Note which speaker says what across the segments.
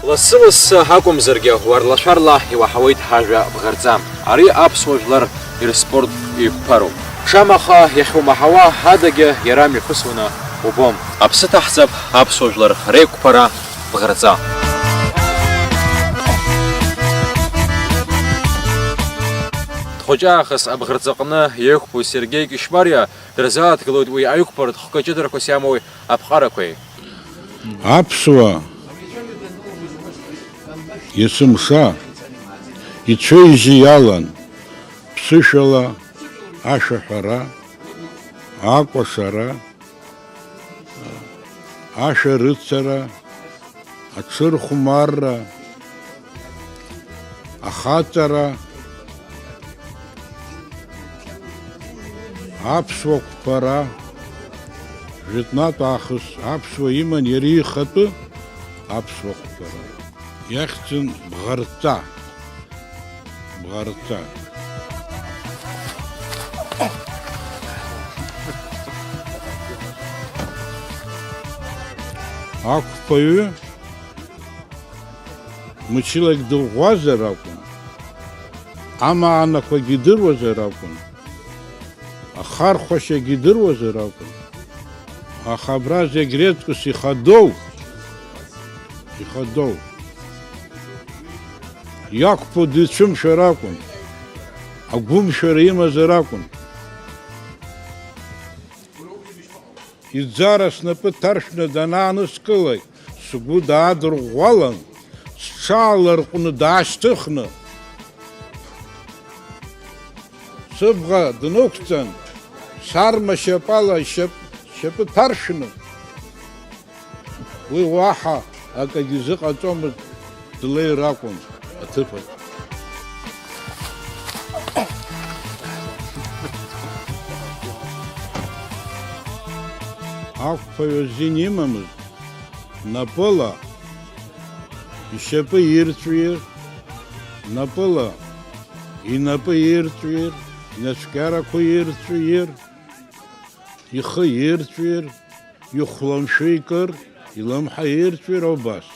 Speaker 1: Лассы-лассы акәымзаргьы уарла-шәарла иуаҳауеит ҳажәа бӷарҵа. Ари аԥсуа жәлар ирспорт еиқәԥароуп. Шамаха иахьумаҳауа адагьы иара мҩахысуаны убом. Аԥсы ҭаҳҵап аԥсуа жәлар реиқәԥара бӷарҵа. Дхәыҷаахыс абӷарҵаҟны иеиқәԥоу Сергеи Кишмариа дырзааҭгылоит уи аиқәԥаратә хкы-ҷыдарақәас иамоу аԥҟарақәеи.
Speaker 2: Аԥсуа есымша ицәеижьы иалан ԥсышәала ашәаҳәара, акәашара, ашәарыцара, аҽырхәмарра, ахаҵара, аԥсуа қәԥара, жәытәнатә аахыс аԥсуа иман иара ихатәы аԥсуа қәԥара. Иахьӡын бӷарҵа. Бӷарҵа. Ақәԥаҩы мчылагь дыӷәӷәазар акәын, амаанақәагьы идыруазар акәын, ахархәашьагьы идыруазар акәын, аха абра зегь реиԥш ихадоу иақәԥо дицәымшәар акәын, агәымшәара имазар акәын. Иӡара снапы ҭаршәны данааныскылак, сгәы даадырӷәӷәалан, сҽааларҟәны даашьҭыхны, сыбӷа днықәҵан, сарма шьапала шьапы ҭаршәны, уи уаҳа акагьы изыҟаҵомызт, длеир акәын аҭыԥаҿ. Ақәԥаҩ азин имамызт, напыла ишьапы ирҵәир, напыла инапы ирҵәир, инацәкьарақәа ирҵәир, ихы ирҵәир, ихәламшәы икыр, илымҳа ирҵәир убас.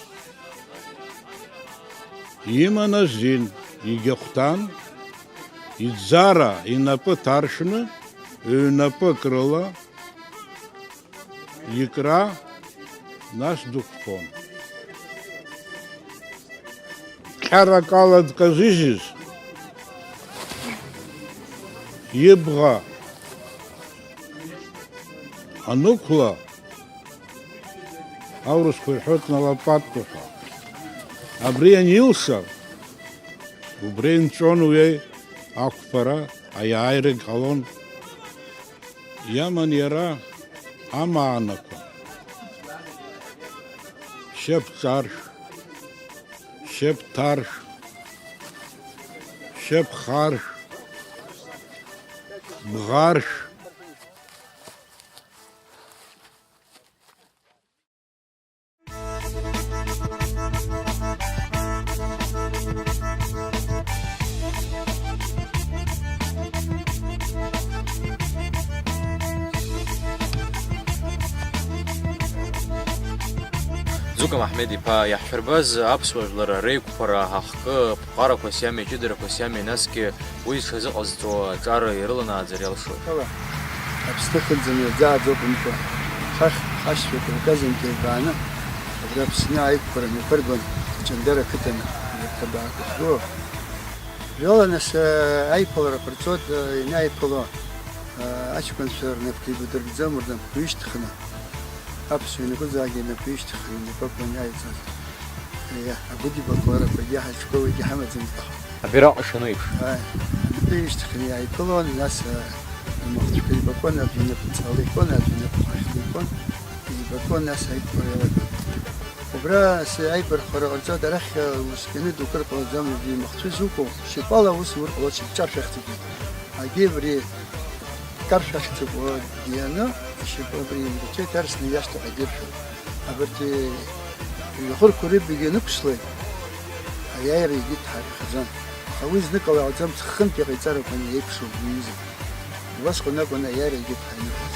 Speaker 2: Иман азин, егьахәҭан, иӡара инапы ҭаршәны, ҩнапык рыла, икра, нас дықәԥон. Ҟьарак ала дказыжьыз, ибӷа анықәла, аурысқәа ирҳәоит налапатка ҳәа. Абри анилша, убри инҵәон уи ақәԥара, аиааирагь ҟалон. Иаман иара амаанақәа, шьап ҵаршә, шьап ҭаршә, шьап харшә, бӷаршә. Зука Маҳмед-иԥа иаҳшәырбаз аԥсуа жәлар реиқәԥара ҳахкы ԥҟарақәас иами, ҷыдарақәас иами, насгьы уи зҽазыҟазҵо аҿар ирыланааӡар иалшоит.
Speaker 3: Аԥсҭыхаӡаны иаӡааӡоуп мкәа. Хашьцәа Кавказынтәи ирбааны, абри Аԥсны аиқәԥара мҩаԥыргон Ҷандара ақыҭаны ҭабаақәа. Жәала нас аиԥылара ҟарҵоит, ианааиԥыло аҷкәынцәа рнапқәа еибадырбӡом, рнапқәа ҩышьҭыхны, аԥсуа инапыӡаагьы инапы ҩышьҭыхны, инапқәа иааиҵаз. Агәыдибақәарақәагьы ҳаҽқәауагьы ҳамаӡам.
Speaker 1: Абираҟ ишану еиԥш.
Speaker 3: Инапы ҩышьҭыхны иааиԥылон, нас амахцәқәа еибакуан, аӡәы инапы ҵала икуан, аӡәы инапы хәашьла икуан, еибакуан, нас аиԥылара иалагон. Убра аиԥырхара ҟарҵоит, арахь усҟаны дук рҟалаӡом, имахцәы зуқәу, шьапала ус урҟалоит, шьапҿаршә ахьӡуп. Агьи абри каршә ахьӡуп дианы, ишьапы абри имрацәеит, арсны иашҭаҟа идыршәуп. Абарҭ ихәырқәа рыбагьы анықәслеит, аиааира егьи дҳархаӡам. Аха уи зныкала иҟаӡам, ҵххынтә иҟаиҵарақәа еиԥшуп уи изы. Убасҟан акәын аиааира егьи дҳаныҟаз.